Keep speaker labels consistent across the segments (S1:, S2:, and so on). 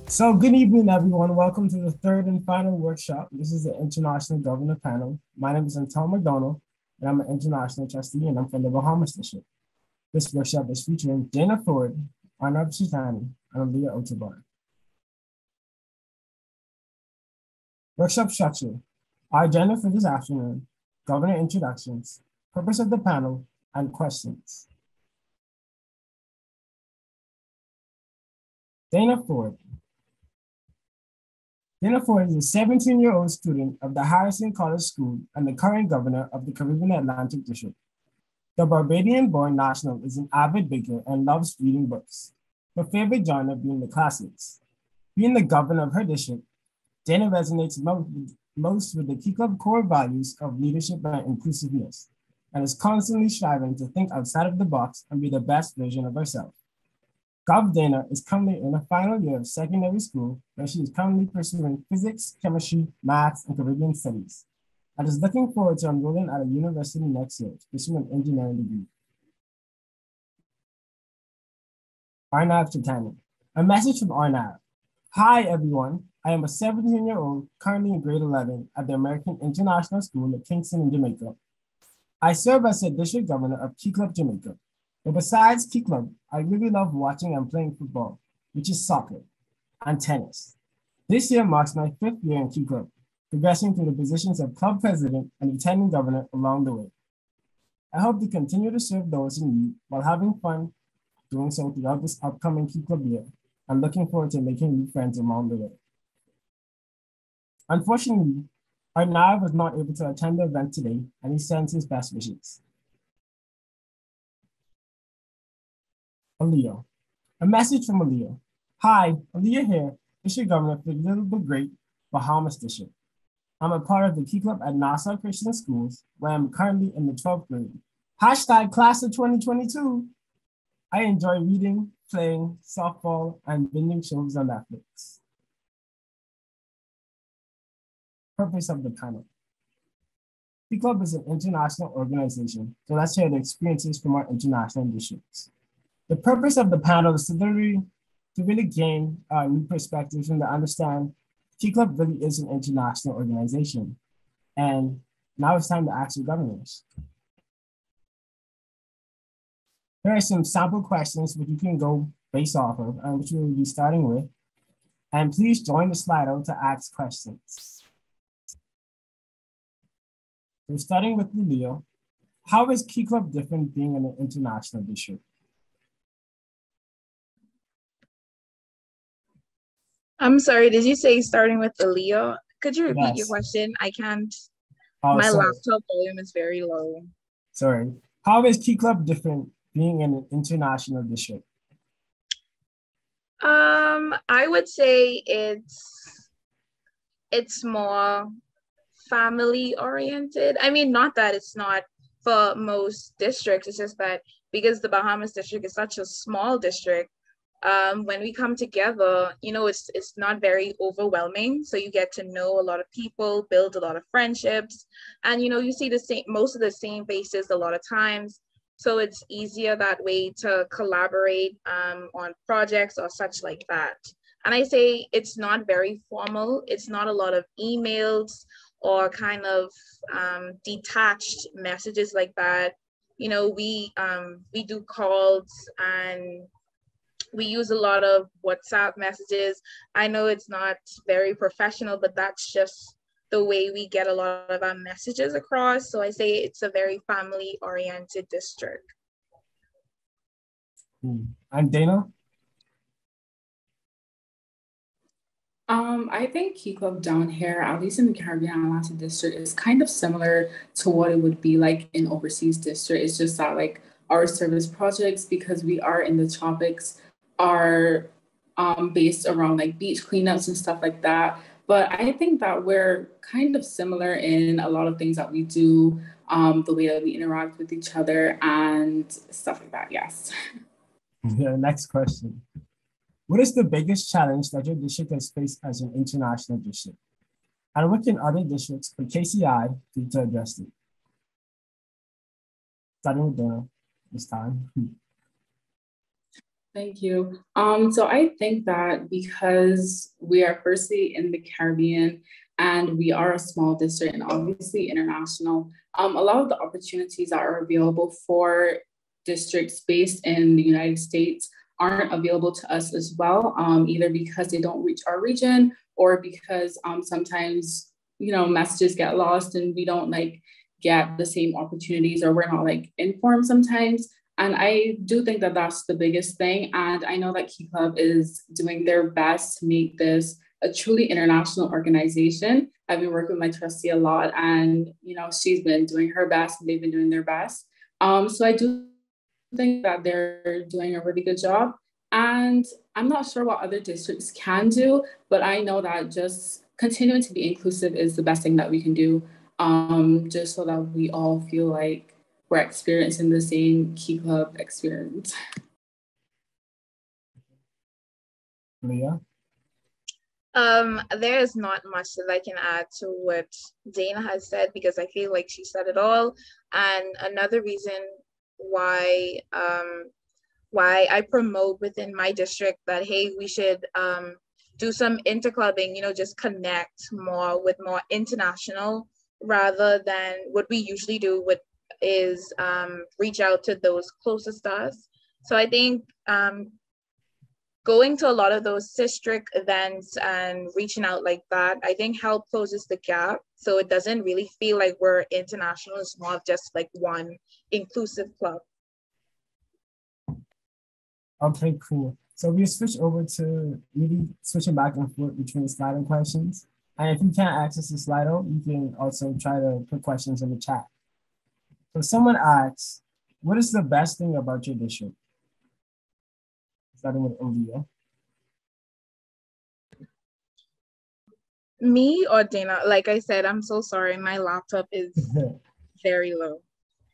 S1: So good evening, everyone. Welcome to the third and final workshop. This is the International Governor Panel. My name is Anton McDonald, and I'm an International Trustee, and I'm from the Bahamas District. This workshop is featuring Dana Ford, Arnav Chatani, and Aleah Otabor. Workshop structure. Our agenda for this afternoon, Governor introductions, purpose of the panel, and questions. Dana Ford. Dana Ford is a 17-year-old student of the Harrison College School and the current governor of the Caribbean Atlantic District. The Barbadian-born national is an avid baker and loves reading books, her favorite genre being the classics. Being the governor of her district, Dana resonates most with the Key Club core values of leadership and inclusiveness, and is constantly striving to think outside of the box and be the best version of herself. Gov Dana is currently in the final year of secondary school, where she is currently pursuing physics, chemistry, maths, and Caribbean studies, and is looking forward to enrolling at a university next year to pursue an engineering degree. Arnav Chatani. A message from Arnav. Hi, everyone. I am a 17-year-old currently in grade 11 at the American International School in Kingston in Jamaica. I serve as the district governor of Key Club Jamaica. But besides Key Club, I really love watching and playing football, which is soccer, and tennis. This year marks my 5th year in Key Club, progressing through the positions of club president and lieutenant governor along the way. I hope to continue to serve those in need while having fun doing so throughout this upcoming Key Club year. I'm looking forward to making new friends along the way. Unfortunately, Arnav was not able to attend the event today, and he sends his best wishes. Aleah. A message from Aleah. Hi, Aleah here, District Governor for the Little but Great Bahamas District. I'm a part of the Key Club at Nassau Christian Schools, where I'm currently in the 12th grade. Hashtag Class of 2022. I enjoy reading, playing softball, and binging shows on Netflix. Purpose of the panel. Key Club is an international organization, so let's hear the experiences from our international districts. The purpose of the panel is to really gain new perspectives and to understand Key Club really is an international organization. And now it's time to ask your governors. Here are some sample questions which you can go based off of, which we will be starting with. And please join the Slido to ask questions. So starting with Aleah, how is Key Club different being in an international district?
S2: I'm sorry, did you say starting with Aleah? Could you repeat your
S1: Yes.
S2: question? I can't.
S1: Oh,
S2: My
S1: sorry.
S2: laptop volume is very low.
S1: Sorry. How is Key Club different being in an international district?
S2: I would say it's more family oriented. I mean, not that it's not for most districts, it's just that because the Bahamas district is such a small district, when we come together, it's not very overwhelming. So you get to know a lot of people, build a lot of friendships, and you see most of the same faces a lot of times. So it's easier that way to collaborate on projects or such like that. And I say it's not very formal. It's not a lot of emails or kind of detached messages like that. We do calls and we use a lot of WhatsApp messages. I know it's not very professional, but that's just the way we get a lot of our messages across. So I say it's a very family-oriented district.
S1: And Dana?
S3: I think Key Club down here, at least in the Caribbean Atlantic District, is kind of similar to what it would be like in overseas district. It's just that like our service projects, because we are in the tropics, are based around like beach cleanups and stuff like that. But I think that we're kind of similar in a lot of things that we do, the way that we interact with each other and stuff like that. Yes.
S1: Yeah, next question. What is the biggest challenge that your district has faced as an international district? And what can other districts or KCI do to address it? Starting with Dana this time.
S3: Thank you. So I think that because we are firstly in the Caribbean and we are a small district and obviously international, a lot of the opportunities that are available for districts based in the United States aren't available to us as well, either because they don't reach our region or because sometimes, messages get lost and we don't like get the same opportunities or we're not like informed sometimes. And I do think that that's the biggest thing. And I know that Key Club is doing their best to make this a truly international organization. I've been working with my trustee a lot and, she's been doing her best and they've been doing their best. So I do think that they're doing a really good job. And I'm not sure what other districts can do, but I know that just continuing to be inclusive is the best thing that we can do, just so that we all feel like we're experiencing the same Key Club experience.
S1: Leah?
S2: There is not much that I can add to what Dana has said because I feel like she said it all. And another reason why I promote within my district that, hey, we should do some interclubbing, just connect more with more international rather than what we usually do with is reach out to those closest to us. So I think going to a lot of those district events and reaching out like that, I think help closes the gap. So it doesn't really feel like we're international. It's more of just like one inclusive club.
S1: Okay, cool. So we switch over to really switching back and forth between Slido questions. And if you can't access the Slido, you can also try to put questions in the chat. So someone asks, what is the best thing about your district? Starting with Aleah.
S2: Me or Dana? Like I said, I'm so sorry. My laptop is very low.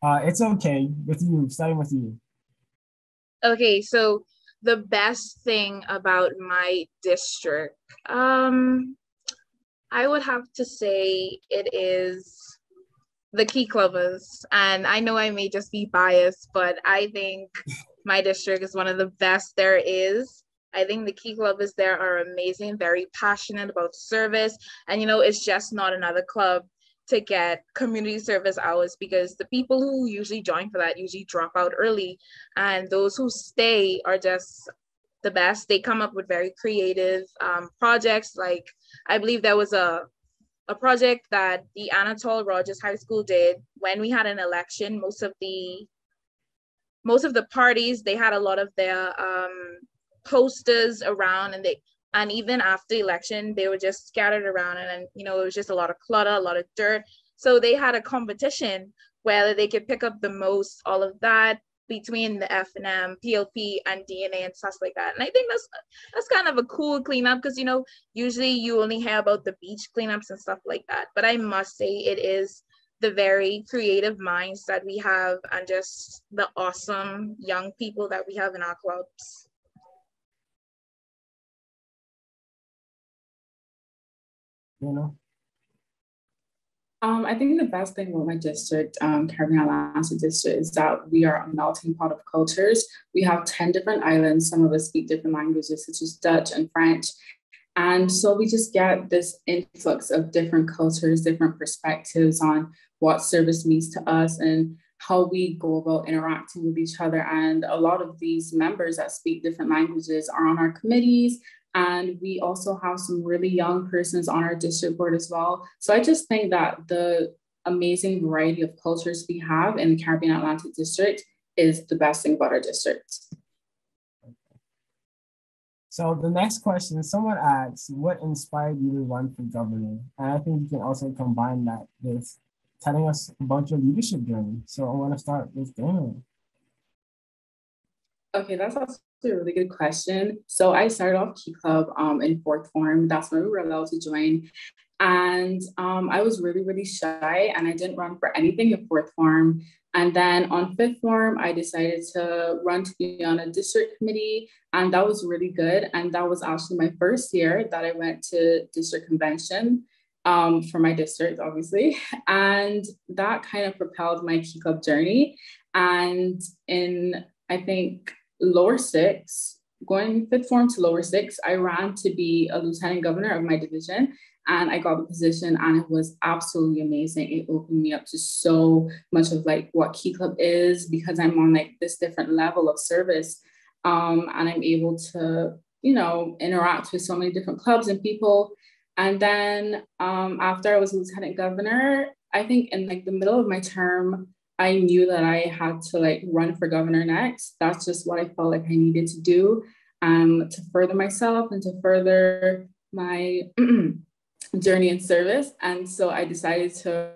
S1: It's okay. With you, starting with you.
S2: Okay, so the best thing about my district, I would have to say it is the Key Clubbers. And I know I may just be biased, but I think my district is one of the best there is. I think the Key Clubbers there are amazing, very passionate about service. And, it's just not another club to get community service hours because the people who usually join for that usually drop out early. And those who stay are just the best. They come up with very creative projects. Like, I believe there was a project that the Anton Rogers High School did when we had an election. Most of the parties, they had a lot of their posters around, and even after the election, they were just scattered around, and it was just a lot of clutter, a lot of dirt. So they had a competition where they could pick up the most, all of that between the F&M, PLP, and DNA and stuff like that. And I think that's kind of a cool cleanup because, usually you only hear about the beach cleanups and stuff like that. But I must say it is the very creative minds that we have and just the awesome young people that we have in our clubs.
S3: I think the best thing with my district, Caribbean Atlantic District, is that we are a melting pot of cultures. We have 10 different islands. Some of us speak different languages, such as Dutch and French. And so we just get this influx of different cultures, different perspectives on what service means to us and how we go about interacting with each other. And a lot of these members that speak different languages are on our committees. And we also have some really young persons on our district board as well. So I just think that the amazing variety of cultures we have in the Caribbean Atlantic District is the best thing about our district.
S1: So the next question, someone asks, what inspired you to run for governor? And I think you can also combine that with telling us about your leadership journey. So I want to start with Dana.
S3: Okay, that's also a really good question. So I started off Key Club in fourth form. That's when we were allowed to join. And I was really, really shy and I didn't run for anything in fourth form. And then on fifth form, I decided to run to be on a district committee. And that was really good. And that was actually my first year that I went to district convention for my district, obviously. And that kind of propelled my Key Club journey. And in, I think, lower six, going fifth form to lower six, I ran to be a lieutenant governor of my division. And I got the position and it was absolutely amazing. It opened me up to so much of like what Key Club is, because I'm on like this different level of service. And I'm able to, interact with so many different clubs and people. And then after I was lieutenant governor, I think in like the middle of my term, I knew that I had to like run for governor next. That's just what I felt like I needed to do to further myself and to further my journey in service. And so I decided to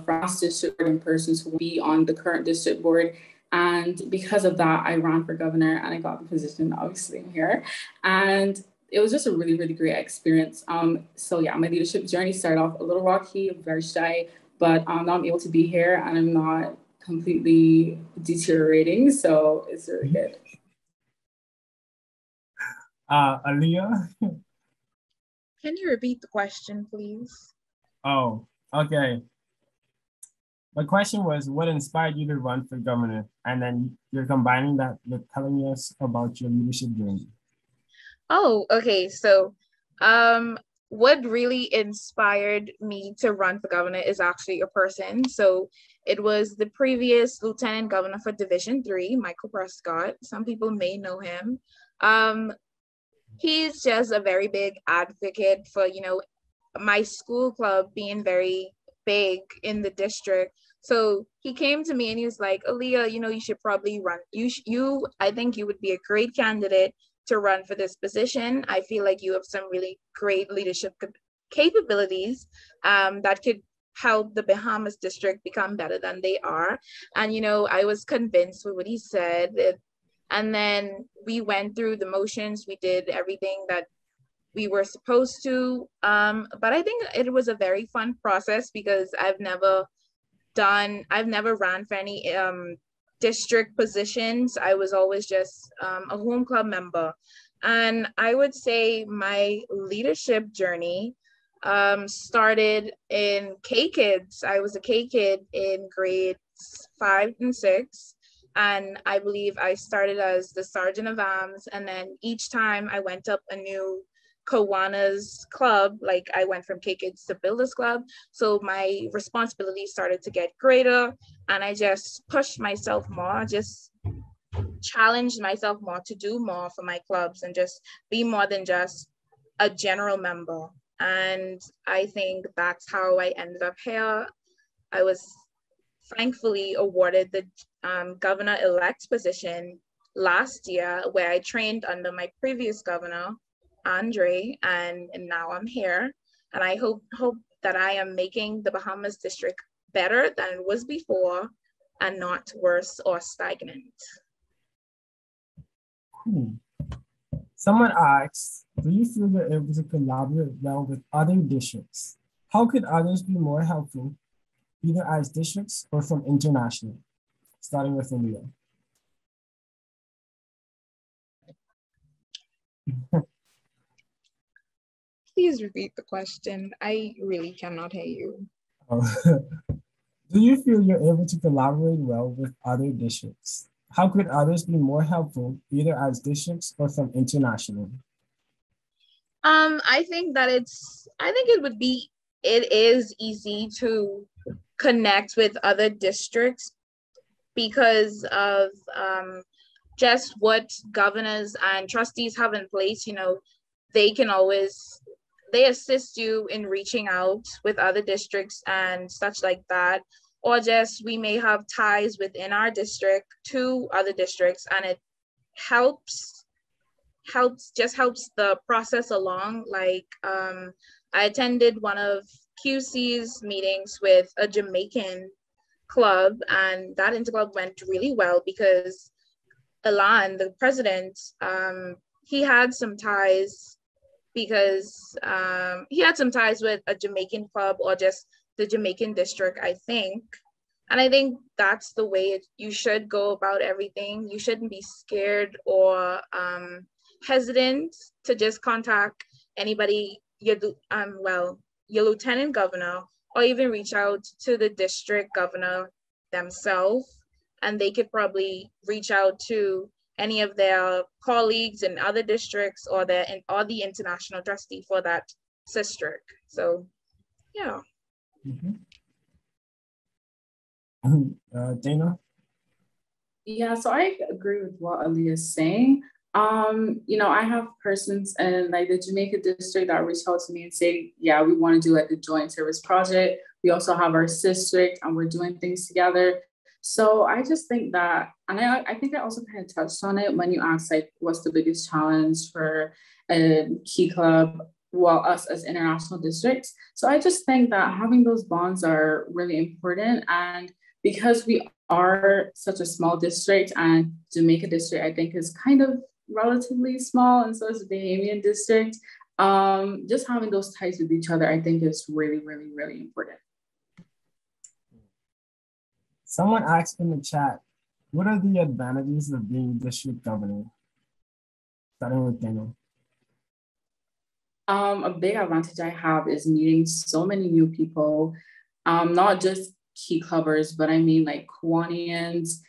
S3: France district board in person to be on the current district board. And because of that, I ran for governor and I got the position. Obviously, I'm here. And it was just a really, really great experience. So yeah, my leadership journey started off a little rocky, very shy, but now I'm able to be here and I'm not completely deteriorating. So it's really good.
S1: Aleah?
S2: Can you repeat the question, please?
S1: Oh, okay. My question was, what inspired you to run for governor? And then you're combining that with telling us about your leadership journey.
S2: Oh, okay. So what really inspired me to run for governor is actually a person. So it was the previous lieutenant governor for Division 3, Michael Prescott. Some people may know him. He's just a very big advocate for, my school club being very big in the district. So he came to me and he was like, Aleah, you should probably run. I think you would be a great candidate to run for this position. I feel like you have some really great leadership capabilities that could help the Bahamas district become better than they are. And, I was convinced with what he said. And then we went through the motions. We did everything that we were supposed to. But I think it was a very fun process because I've never ran for any district positions. I was always just a home club member. And I would say my leadership journey started in K Kids. I was a K Kid in grades 5 and 6. And I believe I started as the sergeant of arms. And then each time I went up a new Kiwanis club, like I went from K Kids to Builders Club. So my responsibilities started to get greater and I just pushed myself more, just challenged myself more to do more for my clubs and just be more than just a general member. And I think that's how I ended up here. I was thankfully awarded the governor-elect position last year where I trained under my previous governor, Andre, and now I'm here. And I hope that I am making the Bahamas district better than it was before and not worse or stagnant.
S1: Cool. Someone asks, do you feel you're able to collaborate well with other districts? How could others be more helpful, either as districts or from international? Starting with Aleah.
S2: Please repeat the question. I really cannot hear you.
S1: Do you feel you're able to collaborate well with other districts? How could others be more helpful, either as districts or from international?
S2: I think it is easy to connect with other districts because of just what governors and trustees have in place. They assist you in reaching out with other districts and such like that. Or just we may have ties within our district to other districts and it helps the process along. Like I attended one of QC's meetings with a Jamaican club and that interclub went really well because Elan, the president, he had some ties because he had some ties with a Jamaican club or just the Jamaican district, I think. And I think that's the way you should go about everything. You shouldn't be scared or hesitant to just contact anybody, your lieutenant governor or even reach out to the district governor themselves, and they could probably reach out to any of their colleagues in other districts or the international trustee for that district. So yeah.
S1: Dana?
S3: Yeah, so I agree with what Aleah is saying. I have persons in like the Jamaica district that reach out to me and say, yeah, we want to do like a joint service project. We also have our district and we're doing things together. So I just think that, and I think I also kind of touched on it when you asked like, what's the biggest challenge for a key club, well, us as international districts. So I just think that having those bonds are really important. And because we are such a small district, and Jamaica district, I think, is kind of relatively small, and so is the Bahamian district. Just having those ties with each other, I think, is really, really, really important.
S1: Someone asked in the chat, what are the advantages of being district governor? Starting with Daniel.
S3: A big advantage I have is meeting so many new people, not just key clubbers, but I mean like Kiwanians,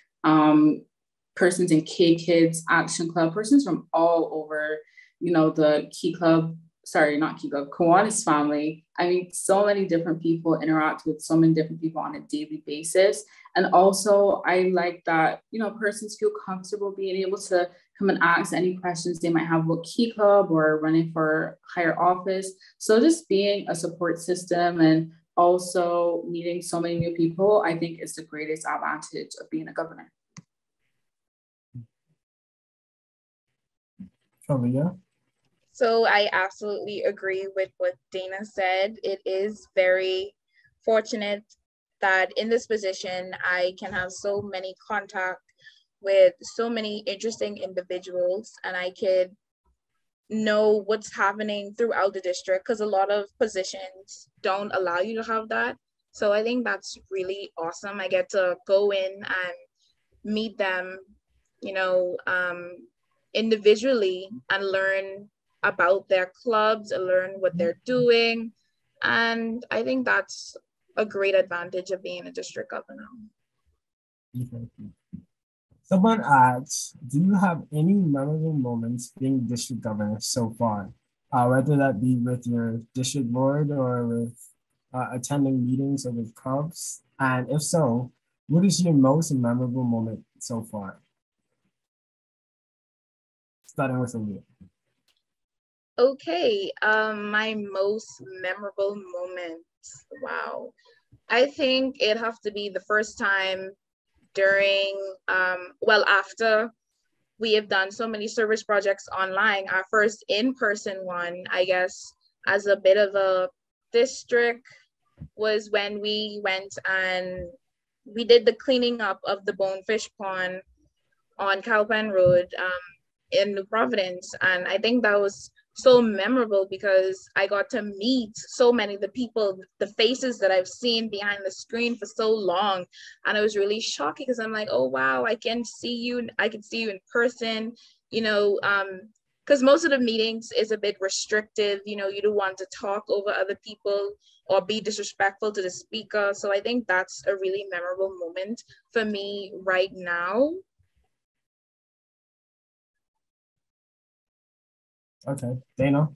S3: persons in K Kids Action Club, persons from all over, the Key Club, sorry, not Key Club, Kiwanis family. I mean, so many different people interact with so many different people on a daily basis. And also I like that, persons feel comfortable being able to come and ask any questions they might have about Key Club or running for higher office. So just being a support system and also meeting so many new people, I think is the greatest advantage of being a governor.
S1: Aleah?
S2: So I absolutely agree with what Dana said. It is very fortunate that in this position, I can have so many contact with so many interesting individuals, and I could know what's happening throughout the district, because a lot of positions don't allow you to have that. So I think that's really awesome. I get to go in and meet them, individually, and learn about their clubs and learn what they're doing. And I think that's a great advantage of being a district governor.
S1: Someone asks, do you have any memorable moments being district governor so far? Whether that be with your district board or with attending meetings or with clubs? And if so, what is your most memorable moment so far? Starting with Aleah.
S2: Okay, my most memorable moment. Wow. I think it have to be the first time during, after we have done so many service projects online, our first in-person one, I guess, as a bit of a district, was when we went and we did the cleaning up of the Bonefish Pond on Calpan Road in New Providence. And I think that was so memorable because I got to meet so many of the people, the faces that I've seen behind the screen for so long. And it was really shocking because I'm like, oh, wow, I can see you in person, because most of the meetings is a bit restrictive. You don't want to talk over other people or be disrespectful to the speaker. So I think that's a really memorable moment for me right now.
S1: Okay, Dana?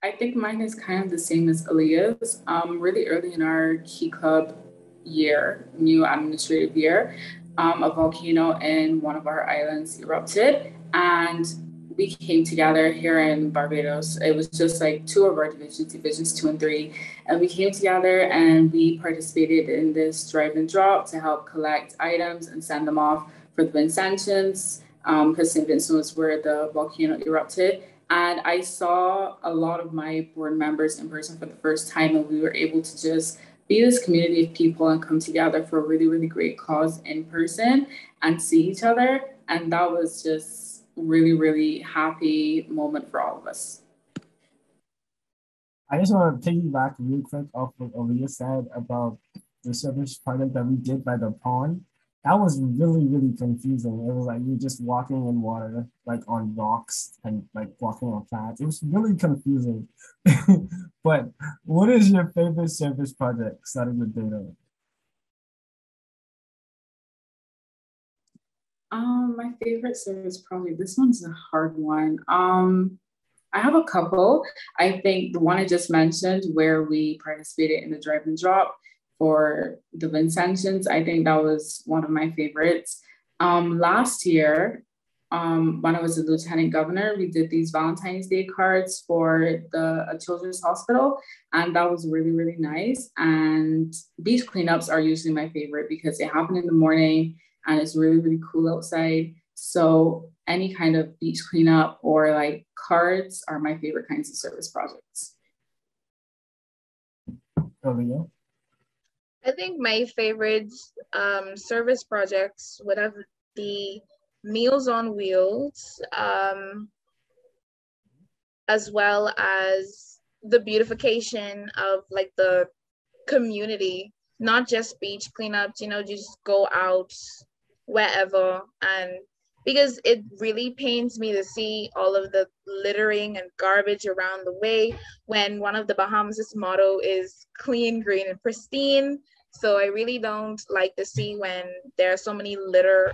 S3: I think mine is kind of the same as Aleah's. Really early in our Key Club year, new administrative year, a volcano in one of our islands erupted, and we came together here in Barbados. It was just like two of our divisions 2 and 3, and we came together and we participated in this drive and drop to help collect items and send them off for the Vincentians, because St. Vincent was where the volcano erupted. And I saw a lot of my board members in person for the first time, and we were able to just be this community of people and come together for a really, really great cause in person and see each other. And that was just really, really happy moment for all of us.
S1: I just want to piggyback real quick off what Aleah said about the service project that we did by the pond. That was really, really confusing. It was like you're just walking in water, like on rocks and like walking on plants. It was really confusing. But what is your favorite service project started with data?
S3: My favorite service project. This one's a hard one. I have a couple. I think the one I just mentioned, where we participated in the drive and drop for the wind sanctions, I think that was one of my favorites. Last year, when I was a lieutenant governor, we did these Valentine's Day cards for the children's hospital, and that was really, really nice. And beach cleanups are usually my favorite because they happen in the morning and it's really, really cool outside. So any kind of beach cleanup or like cards are my favorite kinds of service projects.
S1: Aleah?
S2: I think my favorite service projects would have the Meals on Wheels, as well as the beautification of like the community, not just beach cleanups, just go out wherever. And because it really pains me to see all of the littering and garbage around the way when one of the Bahamas' motto is clean, green, and pristine. So I really don't like to see when there are so many litter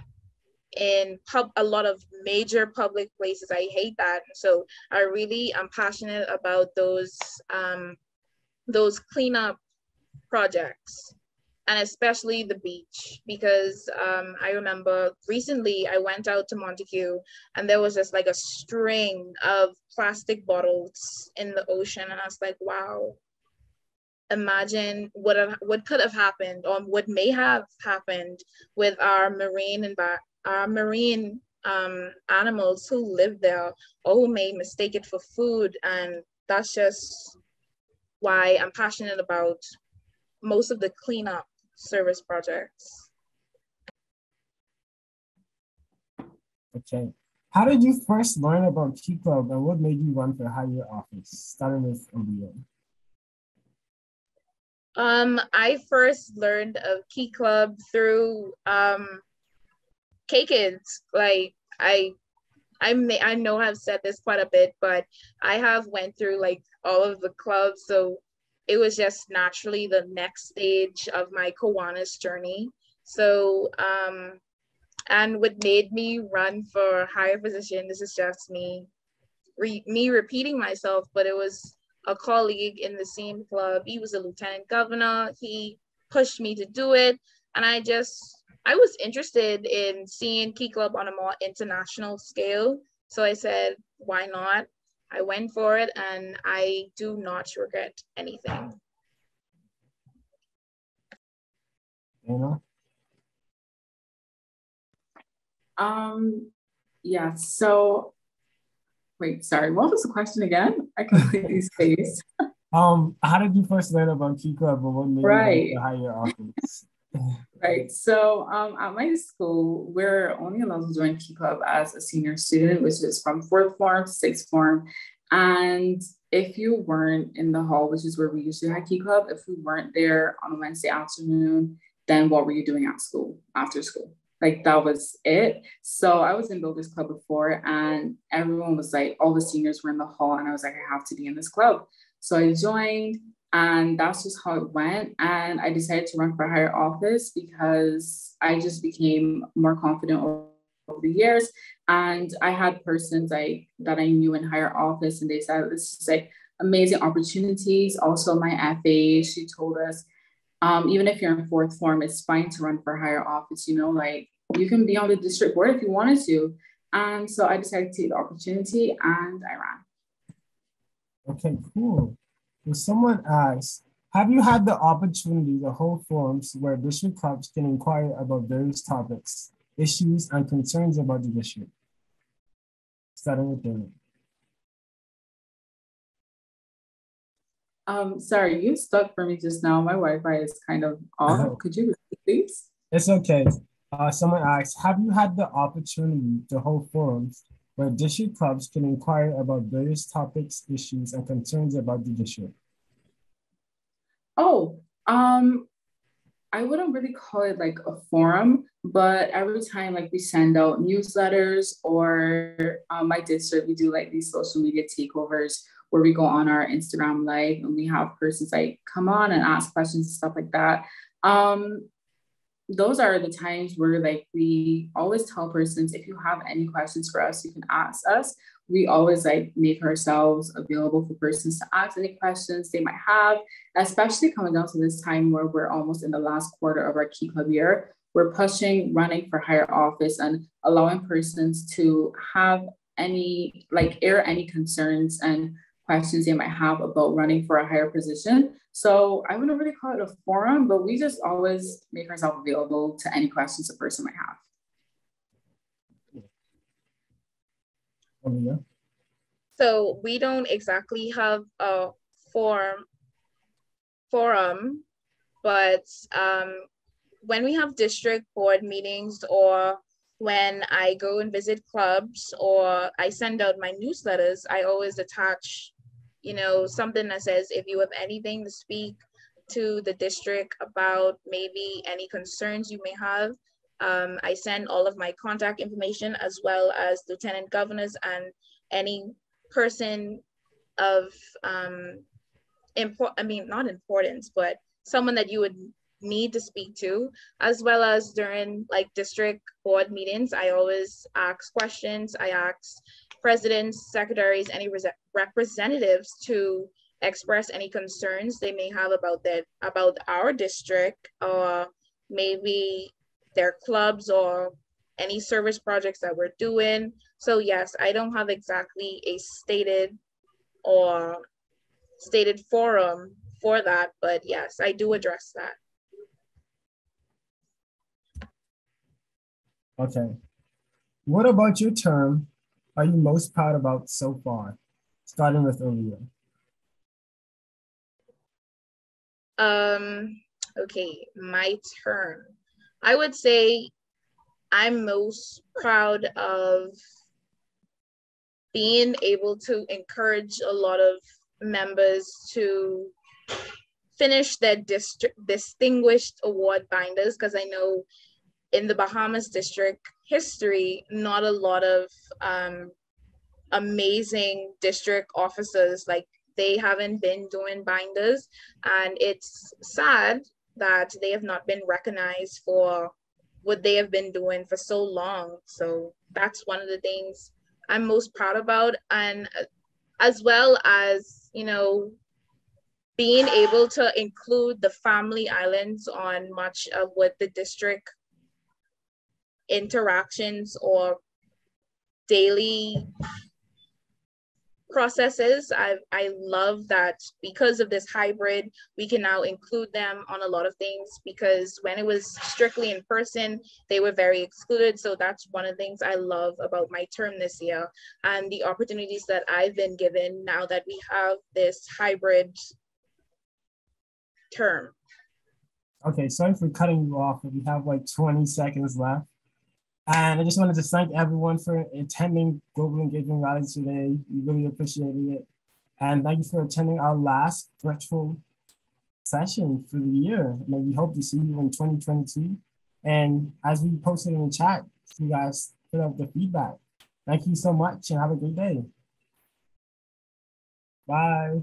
S2: in a lot of major public places. I hate that. So I really am passionate about those cleanup projects, and especially the beach, because I remember recently I went out to Montague and there was just like a string of plastic bottles in the ocean, and I was like, wow, imagine what could have happened, or what may have happened with our marine animals who live there, or who may mistake it for food. And that's just why I'm passionate about most of the cleanup service projects.
S1: Okay. How did you first learn about Key Club and what made you run for higher office? Starting with Aleah.
S2: I first learned of Key Club through K-Kids. Like I know I've said this quite a bit, but I have went through like all of the clubs, so it was just naturally the next stage of my Kiwanis journey. So and what made me run for a higher position, this is just me repeating myself, but it was a colleague in the same club. He was a lieutenant governor. He pushed me to do it. And I was interested in seeing Key Club on a more international scale. So I said, why not? I went for it, and I do not regret anything.
S1: Anna?
S3: Yeah, so wait, sorry, what was the question again? I completely spaced.
S1: How did you first learn about Key Club and what made you run for higher office?
S3: Right. So at my school, we're only allowed to join Key Club as a senior student, which is from fourth form to sixth form. And if you weren't in the hall, which is where we usually had Key Club, if we weren't there on a Wednesday afternoon, then what were you doing at school, after school? Like that was it. So I was in Builders Club before, and everyone was like, all the seniors were in the hall, and I was like, I have to be in this club. So I joined, and that's just how it went. And I decided to run for higher office because I just became more confident over the years. And I had persons like that I knew in higher office, and they said, this is like amazing opportunities. Also, my FA, she told us, even if you're in fourth form, it's fine to run for higher office, like you can be on the district board if you wanted to. And so I decided to take the opportunity, and I ran.
S1: Okay, cool. Well, someone asked, have you had the opportunity to hold forums where district clubs can inquire about various topics, issues, and concerns about the district? Starting with Damon.
S3: Sorry, you stuck for me just now. My Wi-Fi is kind of off. Could you repeat, please?
S1: It's okay. Someone asked, have you had the opportunity to hold forums where district clubs can inquire about various topics, issues, and concerns about the district?
S3: Oh, I I wouldn't really call it like a forum, but every time like we send out newsletters or my district, we do like these social media takeovers where we go on our Instagram live and we have persons like come on and ask questions and stuff like that. Those are the times where like we always tell persons, if you have any questions for us, you can ask us. We always like make ourselves available for persons to ask any questions they might have, especially coming down to this time where we're almost in the last quarter of our Key Club year. We're pushing running for higher office and allowing persons to have any, like air any concerns and questions they might have about running for a higher position. So I wouldn't really call it a forum, but we just always make ourselves available to any questions a person might have.
S1: Aleah?
S2: So we don't exactly have a forum, but when we have district board meetings or when I go and visit clubs or I send out my newsletters, I always attach, you know, something that says, if you have anything to speak to the district about maybe any concerns you may have, I send all of my contact information as well as lieutenant governors and any person of, not importance, but someone that you would need to speak to, as well as during like district board meetings, I always ask questions. I ask presidents, secretaries, any representatives to express any concerns they may have about our district, or maybe their clubs or any service projects that we're doing. So yes, I don't have exactly a stated forum for that, but yes, I do address that.
S1: Okay. What about your term are you most proud about so far? Starting with Aleah.
S2: Okay, my turn. I would say I'm most proud of being able to encourage a lot of members to finish their distinguished award binders, because I know in the Bahamas district history, not a lot of amazing district officers, like they haven't been doing binders, and it's sad that they have not been recognized for what they have been doing for so long. So that's one of the things I'm most proud about, and as well as, you know, being able to include the family islands on much of what the district interactions or daily processes. I love that because of this hybrid, we can now include them on a lot of things, because when it was strictly in person, they were very excluded. So that's one of the things I love about my term this year, and the opportunities that I've been given now that we have this hybrid term.
S1: Okay, sorry for cutting you off, but we have like 20 seconds left. And I just wanted to thank everyone for attending Global Engagement Rally today. We really appreciated it. And thank you for attending our last virtual session for the year. And we hope to see you in 2022. And as we posted in the chat, you guys put up the feedback. Thank you so much and have a great day. Bye.